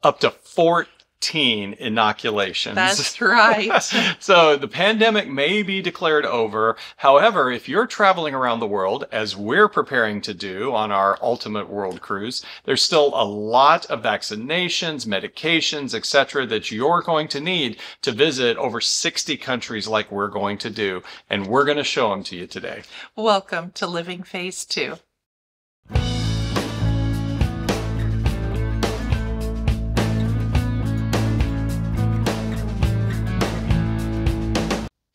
Up to 14 inoculations. That's right. So the pandemic may be declared over. However, if you're traveling around the world, as we're preparing to do on our Ultimate World Cruise, there's still a lot of vaccinations, medications, etc. that you're going to need to visit over 60 countries like we're going to do. And we're going to show them to you today. Welcome to Living Phase 2.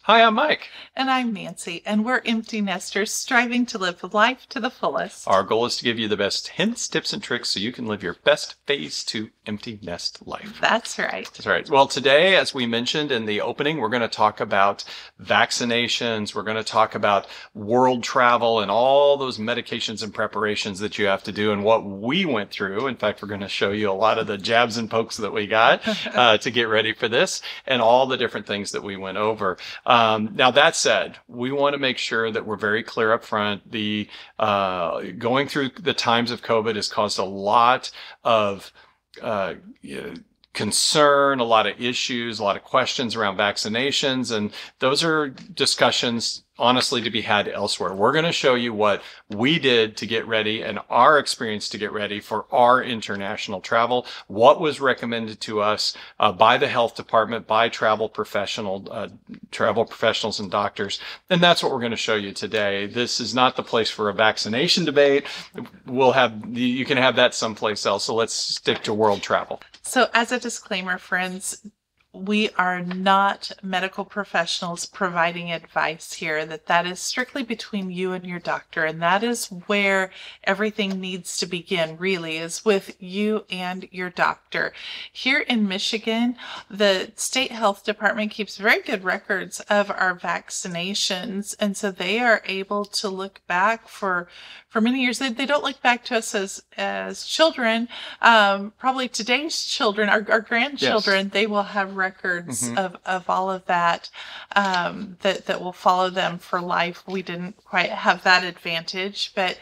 Hi, I'm Mike. And I'm Nancy, and we're empty nesters striving to live life to the fullest. Our goal is to give you the best hints, tips, and tricks so you can live your best Phase 2 empty nest life. That's right. That's right. Well, today, as we mentioned in the opening, we're going to talk about vaccinations. We're going to talk about world travel and all those medications and preparations that you have to do and what we went through. In fact, we're going to show you a lot of the jabs and pokes that we got to get ready for this and all the different things that we went over. Now, that said, we want to make sure that we're very clear up front. The going through the times of COVID has caused a lot of concern, a lot of issues, a lot of questions around vaccinations, and those are discussions honestly to be had elsewhere. We're going to show you what we did to get ready and our experience to get ready for our international travel, what was recommended to us by the health department, by travel professionals and doctors. And that's what we're going to show you today. This is not the place for a vaccination debate. You can have that someplace else. So let's stick to world travel. So as a disclaimer, friends, we are not medical professionals providing advice here. That is strictly between you and your doctor. And that is where everything needs to begin, really, is with you and your doctor. Here in Michigan, the state health department keeps very good records of our vaccinations. And so they are able to look back for many years. They don't look back to us as children. Probably today's children, our grandchildren, yes. They will have records of all of that, that will follow them for life. We didn't quite have that advantage, but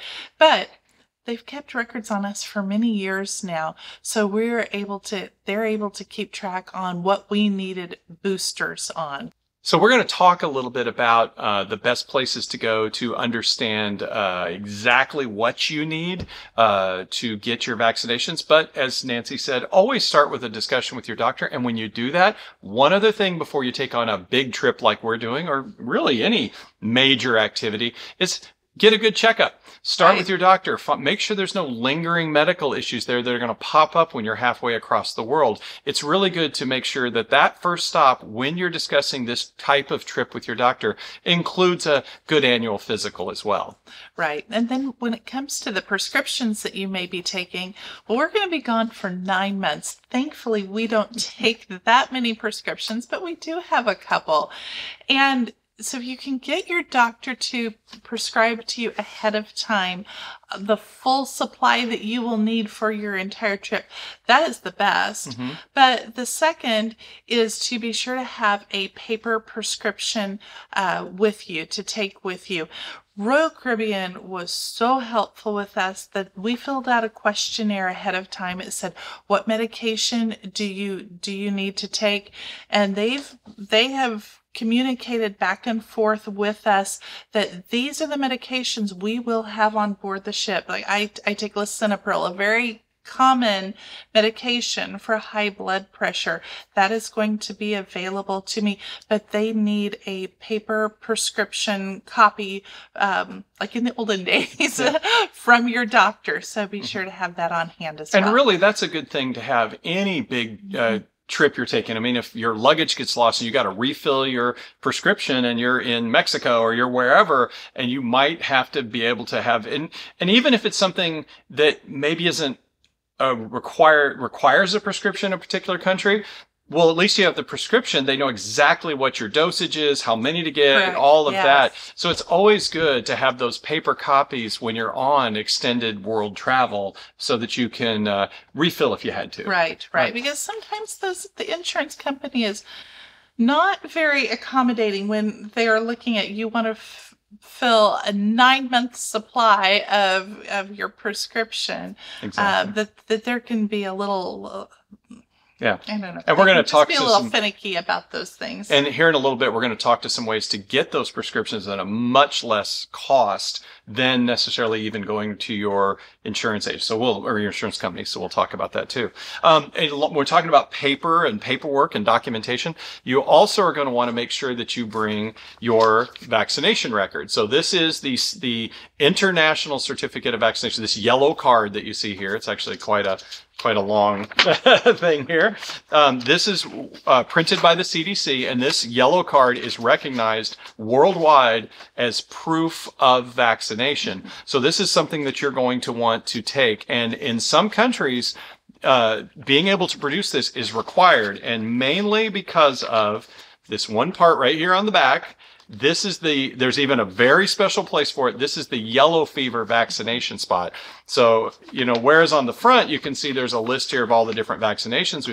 they've kept records on us for many years now. So they're able to keep track on what we needed boosters on. So we're going to talk a little bit about the best places to go to understand exactly what you need to get your vaccinations. But as Nancy said, always start with a discussion with your doctor. And when you do that, one other thing before you take on a big trip like we're doing, or really any major activity, is get a good checkup. Start with your doctor. Make sure there's no lingering medical issues there that are going to pop up when you're halfway across the world. It's really good to make sure that first stop, when you're discussing this type of trip with your doctor, includes a good annual physical as well. Right. And then when it comes to the prescriptions that you may be taking, well, we're going to be gone for 9 months. Thankfully, we don't take that many prescriptions, but we do have a couple. And so if you can get your doctor to prescribe to you ahead of time the full supply that you will need for your entire trip, that is the best. But the second is to be sure to have a paper prescription with you, to take with you. Royal Caribbean was so helpful with us that we filled out a questionnaire ahead of time. It said, what medication do you need to take? And they have communicated back and forth with us that these are the medications we will have on board the ship. Like I take lisinopril, a very common medication for high blood pressure. That is going to be available to me, but they need a paper prescription copy, like in the olden days, from your doctor. So be sure to have that on hand as well. And really, that's a good thing to have any big trip you're taking. I mean, if your luggage gets lost and you got to refill your prescription and you're in Mexico or you're wherever, and you might have to be able to have, and even if it's something that maybe isn't requires a prescription in a particular country, well, at least you have the prescription. They know exactly what your dosage is, how many to get, and all of that. So it's always good to have those paper copies when you're on extended world travel so that you can refill if you had to. Right. Because sometimes the insurance company is not very accommodating when they are looking at you want to fill a 9-month supply of your prescription. Exactly. That there can be a little Yeah. I don't know. And we're going to talk be to a little some finicky about those things. And here in a little bit, we're going to talk to some ways to get those prescriptions at a much less cost than necessarily even going to your insurance agent. Or your insurance company. So we'll talk about that too. We're talking about paper and paperwork and documentation. You also are going to want to make sure that you bring your vaccination record. So this is the International Certificate of Vaccination, this yellow card that you see here. It's actually quite a long thing here. This is printed by the CDC, and this yellow card is recognized worldwide as proof of vaccination. So this is something that you're going to want to take. And in some countries, being able to produce this is required, and mainly because of this one part right here on the back. There's even a very special place for it. This is the yellow fever vaccination spot. So, whereas on the front, you can see there's a list here of all the different vaccinations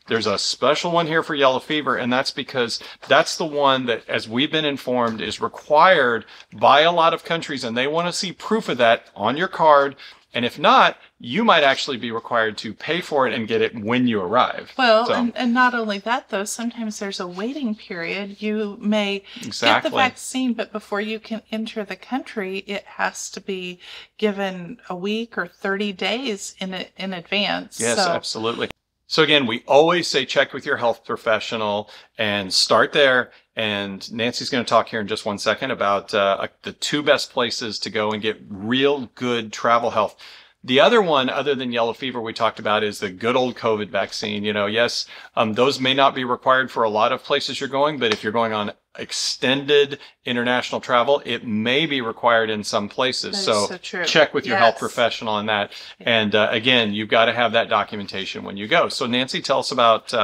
there's a special one here for yellow fever, and that's because that's the one that, as we've been informed, is required by a lot of countries, and they want to see proof of that on your card. And if not, you might actually be required to pay for it and get it when you arrive. Well, and not only that, though, sometimes there's a waiting period. You may get the vaccine, but before you can enter the country, it has to be given a week or 30 days in advance. Yes, absolutely. So again, we always say check with your health professional and start there. And Nancy's going to talk here in just one second about the two best places to go and get real good travel health. The other one, other than yellow fever, we talked about is the good old COVID vaccine. Yes, those may not be required for a lot of places you're going, but if you're going on extended international travel, it may be required in some places. So check with your health professional on that. And again, you've got to have that documentation when you go. So Nancy, tell us about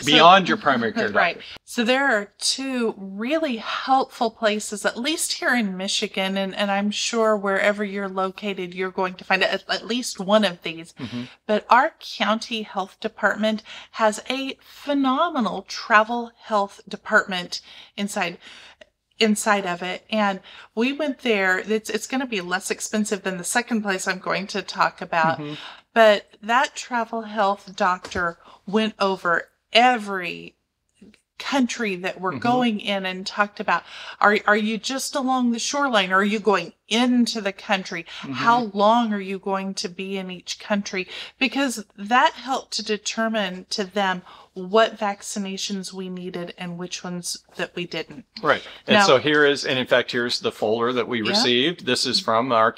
beyond your primary care doctor. Right. So there are two really helpful places, at least here in Michigan, and I'm sure wherever you're located, you're going to find at least one of these. Mm-hmm. But our county health department has a phenomenal travel health department inside of it. And we went there. It's going to be less expensive than the second place I'm going to talk about. Mm-hmm. But that travel health doctor went over every country that we're going in and talked about, are you just along the shoreline, or are you going into the country? How long are you going to be in each country? Because that helped to determine to them what vaccinations we needed and which ones that we didn't. Right. And so here's the folder that we received. This is from our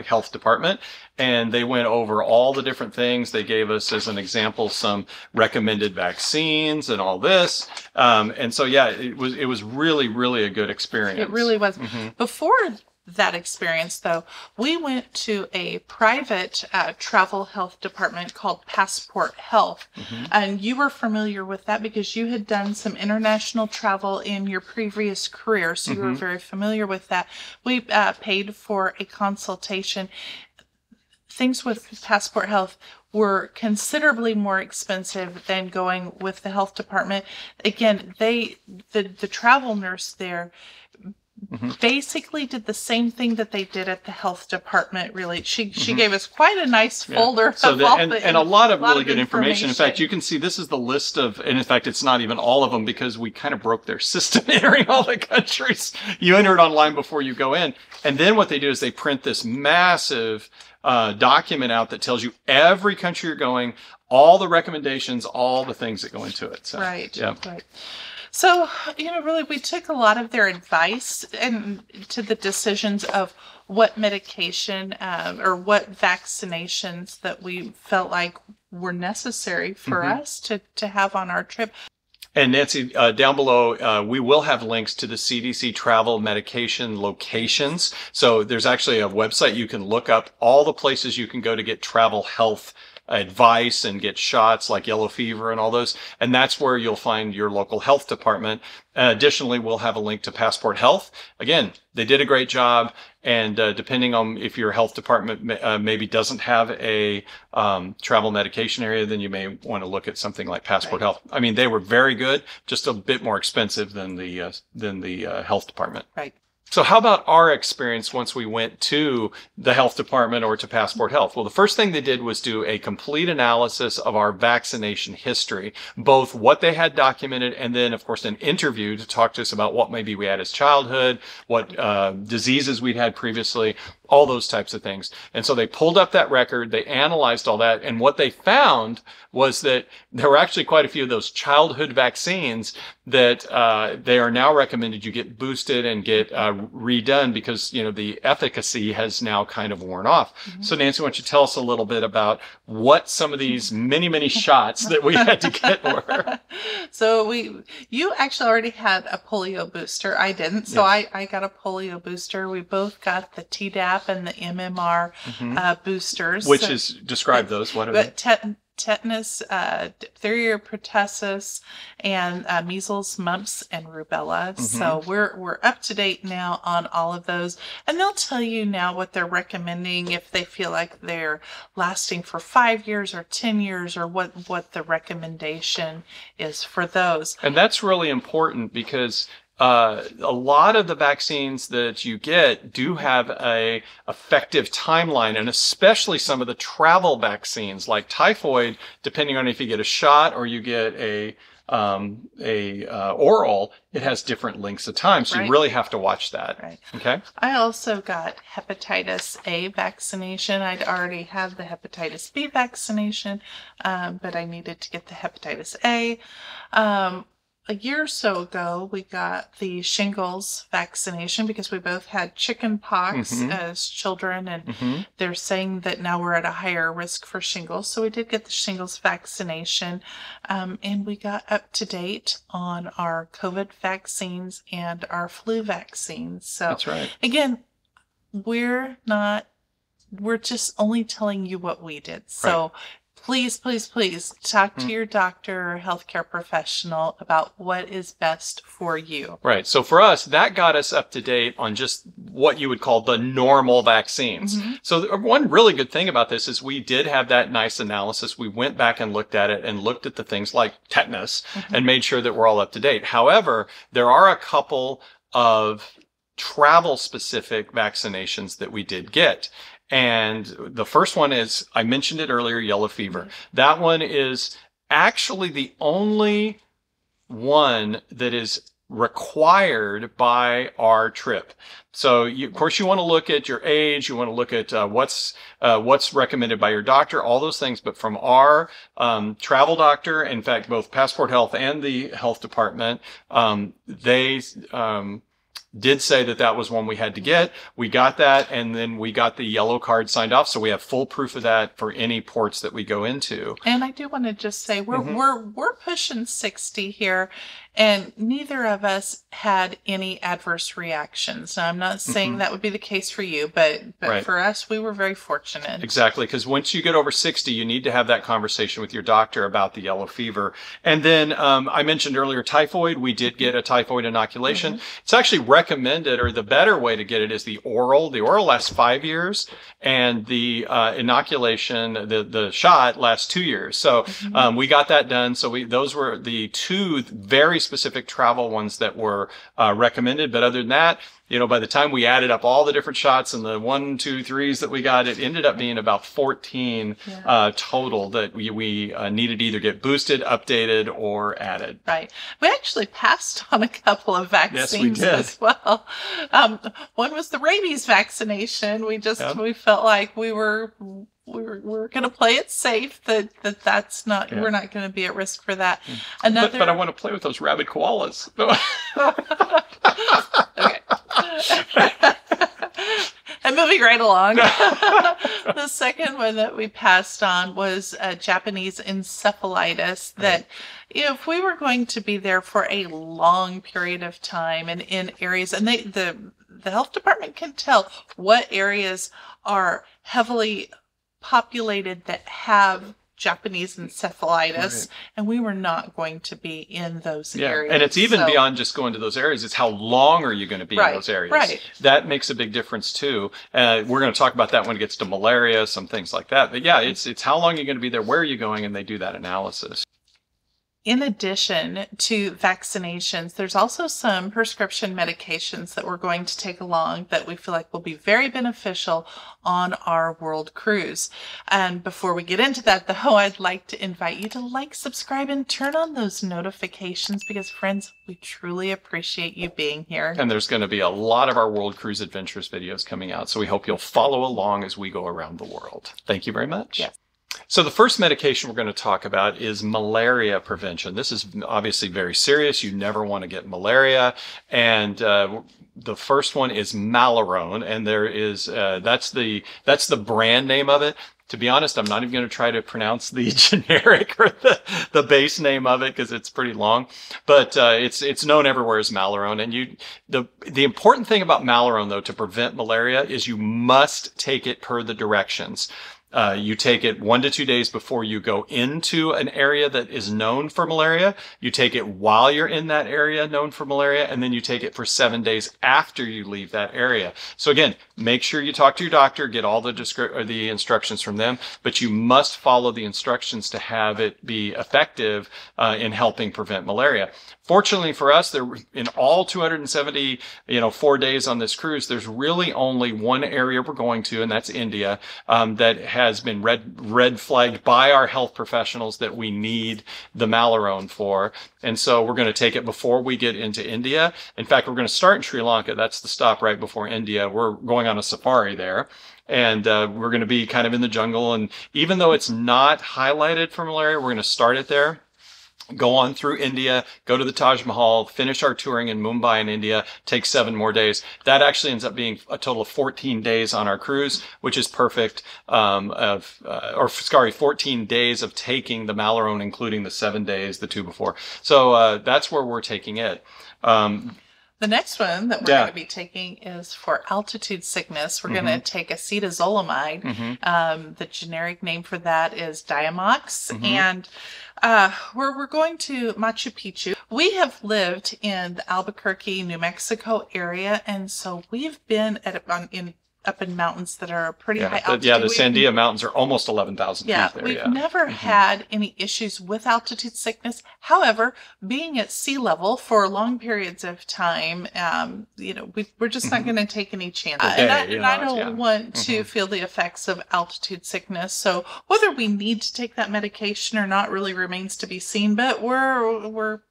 health department. And they went over all the different things. They gave us, as an example, some recommended vaccines and all this. And so, it was really, really a good experience. It really was. Before that experience, though, we went to a private travel health department called Passport Health. And you were familiar with that because you had done some international travel in your previous career. So you were very familiar with that. We paid for a consultation. Things with Passport Health were considerably more expensive than going with the health department. Again, the travel nurse there basically did the same thing that they did at the health department. Really, she gave us quite a nice folder and a lot of really good information. In fact, you can see this is the list of, and in fact, it's not even all of them because we kind of broke their system entering all the countries. You enter it online before you go in, and then what they do is they print this massive document out that tells you every country you're going, all the recommendations, all the things that go into it. So, right. So, really, we took a lot of their advice and to the decisions of what medication or what vaccinations that we felt like were necessary for us to have on our trip. And Nancy, down below, we will have links to the CDC travel medication locations. So there's actually a website you can look up all the places you can go to get travel health advice and get shots like yellow fever and all those. And that's where you'll find your local health department. Additionally, we'll have a link to Passport Health. Again, they did a great job. And depending on if your health department maybe doesn't have a travel medication area, then you may want to look at something like Passport Health. I mean, they were very good, just a bit more expensive than the health department. Right. So how about our experience once we went to the health department or to Passport Health? Well, the first thing they did was do a complete analysis of our vaccination history, both what they had documented and then, of course, an interview to talk to us about what maybe we had as childhood, what diseases we'd had previously, all those types of things. And so they pulled up that record, they analyzed all that, and what they found was that there were actually quite a few of those childhood vaccines that they are now recommended you get boosted and get redone because, you know, the efficacy has now kind of worn off. Mm-hmm. So Nancy, why don't you tell us a little bit about what some of these many, many shots that we had to get were? So you actually already had a polio booster. I didn't. So yes. I got a polio booster. We both got the Tdap and the MMR boosters. Which is, describe those. What are they? Tetanus, diphtheria, pertussis, and measles, mumps, and rubella. Mm-hmm. So we're up to date now on all of those, and they'll tell you now what they're recommending if they feel like they're lasting for 5 years or 10 years, or what the recommendation is for those. And that's really important because a lot of the vaccines that you get do have a effective timeline, and especially some of the travel vaccines like typhoid, depending on if you get a shot or you get a oral, it has different lengths of time. So right. You really have to watch that. Right. Okay. I also got hepatitis A vaccination. I'd already had the hepatitis B vaccination, but I needed to get the hepatitis A. A year or so ago, we got the shingles vaccination because we both had chicken pox as children, and they're saying that now we're at a higher risk for shingles. So we did get the shingles vaccination, and we got up to date on our COVID vaccines and our flu vaccines. So that's right. Again, we're just only telling you what we did. So right. Please, please, please talk to your doctor or healthcare professional about what is best for you. Right. So for us, that got us up to date on just what you would call the normal vaccines. So one really good thing about this is we did have that nice analysis. We went back and looked at it and looked at the things like tetanus and made sure that we're all up to date. However, there are a couple of travel-specific vaccinations that we did get. And the first one is, I mentioned it earlier, yellow fever. That one is actually the only one that is required by our trip. So of course you want to look at your age, you want to look at what's recommended by your doctor, all those things. But from our travel doctor, in fact, both Passport Health and the health department, they did say that that was one we had to get. We got that, and then we got the yellow card signed off, so we have full proof of that for any ports that we go into. And I do want to just say we're pushing 60 here, and neither of us had any adverse reactions. Now, I'm not saying that would be the case for you, but right. For us, we were very fortunate. Exactly, because once you get over 60, you need to have that conversation with your doctor about the yellow fever. And then I mentioned earlier typhoid. We did get a typhoid inoculation. It's actually recommended, or the better way to get it is the oral. The oral lasts 5 years, and the inoculation, the shot, lasts 2 years. So we got that done. So those were the two very specific travel ones that were recommended. But other than that, you know, by the time we added up all the different shots and the 1, 2, 3s that we got, it ended up being about 14 total that we needed to either get boosted, updated, or added. Right. We actually passed on a couple of vaccines as well. One was the rabies vaccination. We felt like we were going to play it safe, that's not, we're not going to be at risk for that. But I want to play with those rabid koalas. Okay. And moving right along. The second one that we passed on was Japanese encephalitis that, you know, if we were going to be there for a long period of time and in areas, and the health department can tell what areas are heavily populated that have Japanese encephalitis, and we were not going to be in those areas. And it's even beyond just going to those areas. It's how long are you going to be in those areas. Right. That makes a big difference too. We're going to talk about that when it gets to malaria, some things like that. But yeah, it's how long you're going to be there, where are you going, and they do that analysis. In addition to vaccinations, there's also some prescription medications that we're going to take along that we feel like will be very beneficial on our world cruise. And before we get into that, though, I'd like to invite you to like, subscribe, and turn on those notifications because, friends, we truly appreciate you being here. And there's going to be a lot of our World Cruise Adventures videos coming out, so we hope you'll follow along as we go around the world. Thank you very much. Yes. So the first medication we're going to talk about is malaria prevention. This is obviously very serious. You never want to get malaria. And the first one is Malarone, and there is that's the brand name of it. To be honest, I'm not even going to try to pronounce the generic or the base name of it because it's pretty long. But it's known everywhere as Malarone. And the important thing about Malarone, though, to prevent malaria is you must take it per the directions. You take it 1 to 2 days before you go into an area that is known for malaria. You take it while you're in that area known for malaria, and then you take it for 7 days after you leave that area. So again, make sure you talk to your doctor, get all the instructions from them, but you must follow the instructions to have it be effective in helping prevent malaria. Fortunately for us, in all 270, 4 days on this cruise, there's really only one area we're going to, and that's India, that has been red flagged by our health professionals that we need the Malarone for. And so we're going to take it before we get into India. In fact, we're going to start in Sri Lanka. That's the stop right before India. We're going on a safari there. And we're going to be kind of in the jungle. And even though it's not highlighted for malaria, we're going to start it there. Go on through India, go to the Taj Mahal, finish our touring in Mumbai in India, take 7 more days. That actually ends up being a total of 14 days on our cruise, which is perfect, 14 days of taking the Malarone, including the 7 days, the 2 before. So that's where we're taking it. The next one that we're going to be taking is for altitude sickness. We're going to take acetazolamide. The generic name for that is Diamox. And we're going to Machu Picchu. We have lived in the Albuquerque, New Mexico area, and so we've been up in mountains that are pretty high altitude. The Sandia Mountains are almost 11,000 feet there. We've never had any issues with altitude sickness. However, being at sea level for long periods of time, we're just not going to take any chances. And I don't want to feel the effects of altitude sickness. So whether we need to take that medication or not really remains to be seen. But we're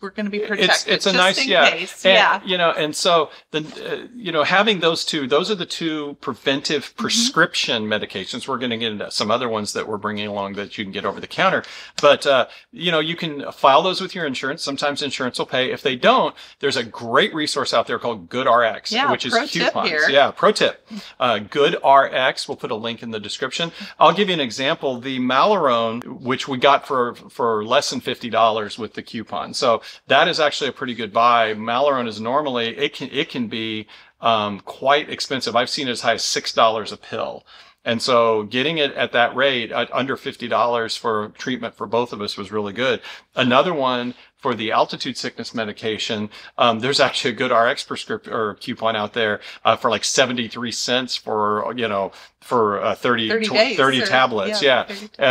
going to be protected. It's a nice case. And so having those are the two preventive prescription medications. We're going to get into some other ones that we're bringing along that you can get over the counter. But, you can file those with your insurance. Sometimes insurance will pay. If they don't, there's a great resource out there called GoodRx, which is coupons. Pro tip. GoodRx. We'll put a link in the description. I'll give you an example. The Malarone, which we got for less than $50 with the coupon. So that is actually a pretty good buy. Malarone is normally, it can be quite expensive. I've seen it as high as $6 a pill. And so getting it at that rate, at under $50 for treatment for both of us was really good. Another one for the altitude sickness medication, there's actually a good RX prescription or coupon out there for like 73 cents for 30 tablets.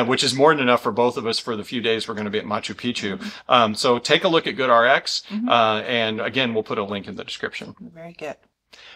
Which is more than enough for both of us for the few days we're going to be at Machu Picchu. So take a look at GoodRx, and again, we'll put a link in the description. Very good.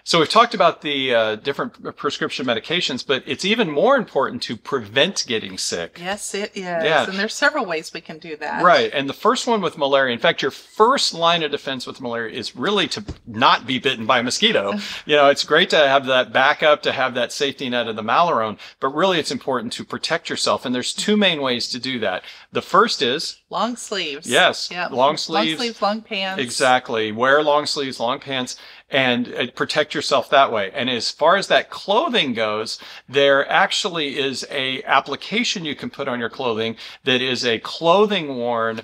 So we've talked about the different prescription medications, but it's even more important to prevent getting sick. Yes, it is. Yeah. And there's several ways we can do that. Right. And the first one with malaria, in fact, your first line of defense with malaria is really to not be bitten by a mosquito. It's great to have that backup, to have that safety net of the Malarone, but really it's important to protect yourself. And there's 2 main ways to do that. The first is long sleeves. Yes. Yep. Long sleeves. Long sleeves, long pants. Exactly. Wear long sleeves, long pants, and protect yourself that way. And as far as that clothing goes, there actually is a application you can put on your clothing that is a clothing worn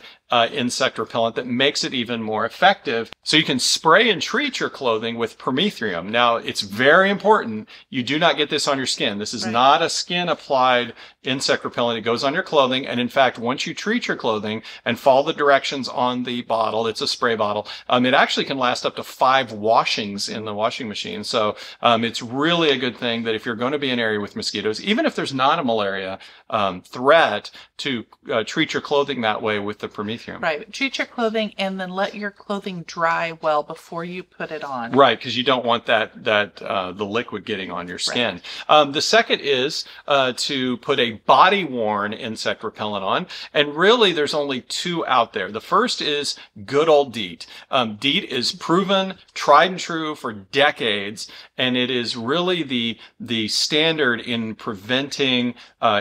insect repellent that makes it even more effective. So you can spray and treat your clothing with permethrium. Now, it's very important you do not get this on your skin. This is not a skin applied insect repellent. It goes on your clothing. And in fact, once you treat your clothing and follow the directions on the bottle, it's a spray bottle, it actually can last up to 5 washings in the washing machine. So it's really a good thing that if you're going to be in an area with mosquitoes, even if there's not a malaria threat, to treat your clothing that way with the permethrium underneath your. Right. Treat your clothing and then let your clothing dry well before you put it on. Right, because you don't want the liquid getting on your skin. Right. The second is to put a body-worn insect repellent on, and really there's only two out there. The first is good old DEET. DEET is proven, tried and true for decades, and it is really the standard in preventing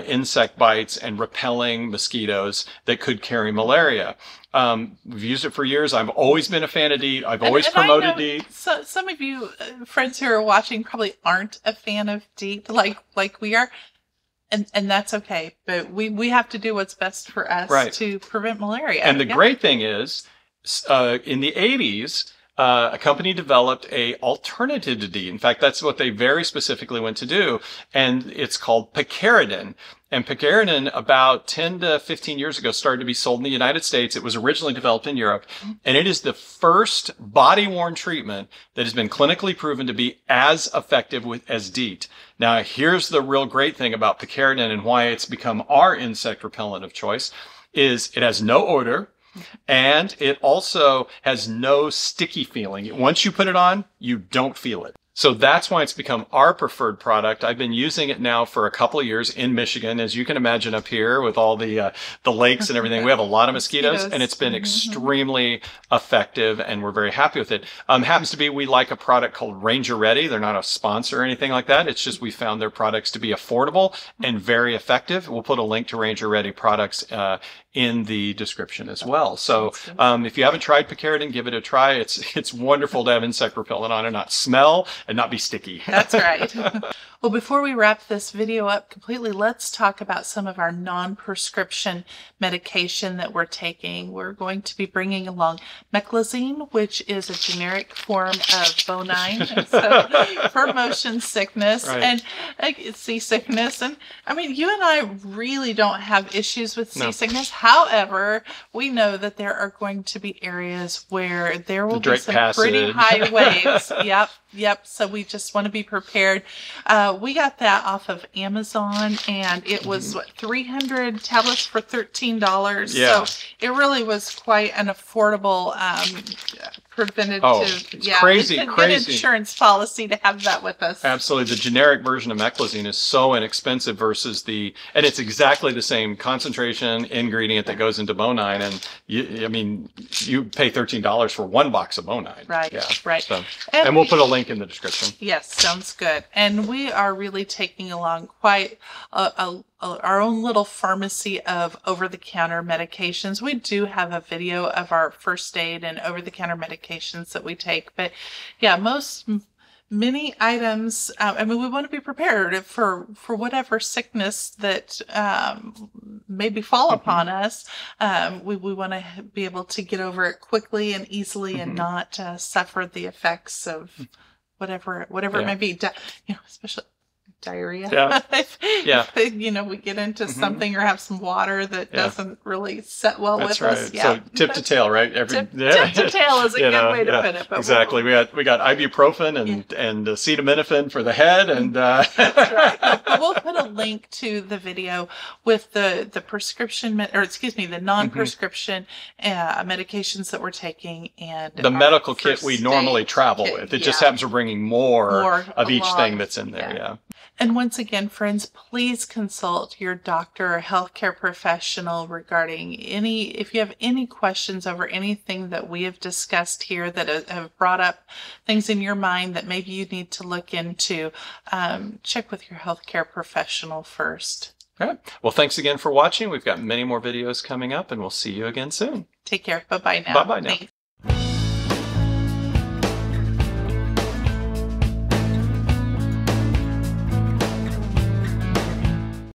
insect bites and repelling mosquitoes that could carry malaria. We've used it for years. I've always been a fan of DEET. I've always promoted DEET. So some of you friends who are watching probably aren't a fan of DEET like we are. And that's okay. But we have to do what's best for us to prevent malaria. And the great thing is, in the 80s, a company developed a alternative to DEET. In fact, that's what they very specifically went to do. And it's called picaridin. And picaridin, about 10 to 15 years ago, started to be sold in the United States. It was originally developed in Europe. And it is the first body-worn treatment that has been clinically proven to be as effective as DEET. Now, here's the real great thing about picaridin and why it's become our insect repellent of choice, is it has no odor. And it also has no sticky feeling. Once you put it on, you don't feel it. So that's why it's become our preferred product. I've been using it now for a couple of years in Michigan. As you can imagine up here with all the lakes and everything, we have a lot of mosquitoes, and it's been extremely effective, and we're very happy with it. Happens to be we like a product called Ranger Ready. They're not a sponsor or anything like that. It's just we found their products to be affordable and very effective. We'll put a link to Ranger Ready products in the description as well. So if you haven't tried picaridin, give it a try. It's wonderful to have insect repellent on and not smell and not be sticky. That's right. Well, before we wrap this video up completely, let's talk about some of our non-prescription medication that we're taking. We're going to be bringing along Meclizine, which is a generic form of Bonine, so for motion sickness and seasickness. And I mean, you and I really don't have issues with seasickness. However, we know that there are going to be areas where there will be some pretty high waves. Yep. So we just want to be prepared. We got that off of Amazon, and it was 300 tablets for $13. Yeah. So it really was quite an affordable preventative. It's crazy. Good insurance policy to have that with us. Absolutely. The generic version of Meclizine is so inexpensive versus and it's exactly the same concentration ingredient that goes into Bonine. And you pay $13 for one box of Bonine. Right. Yeah. Right. So, and we'll put a link in the description. Yes. Sounds good. And we are really taking along quite our own little pharmacy of over-the-counter medications. We do have a video of our first aid and over-the-counter medications that we take, but yeah, many items, we want to be prepared for whatever sickness that may befall upon us. We want to be able to get over it quickly and easily and not suffer the effects of whatever it may be, especially diarrhea. If, we get into something or have some water that doesn't really set well with us. Yeah. So tip to tail, right? Tip to tail is a good way to put it. But exactly. We got ibuprofen and acetaminophen for the head, and that's right. We'll put a link to the video with the prescription the non-prescription medications that we're taking and the medical kit we normally travel with. It just happens we're bringing more of each thing that's in there. Yeah. And once again, friends, please consult your doctor or healthcare professional regarding if you have any questions over anything that we have discussed here that have brought up things in your mind that maybe you need to look into. Check with your healthcare professional first. All right. Well, thanks again for watching. We've got many more videos coming up, and we'll see you again soon. Take care. Bye-bye now. Bye-bye now. Thanks.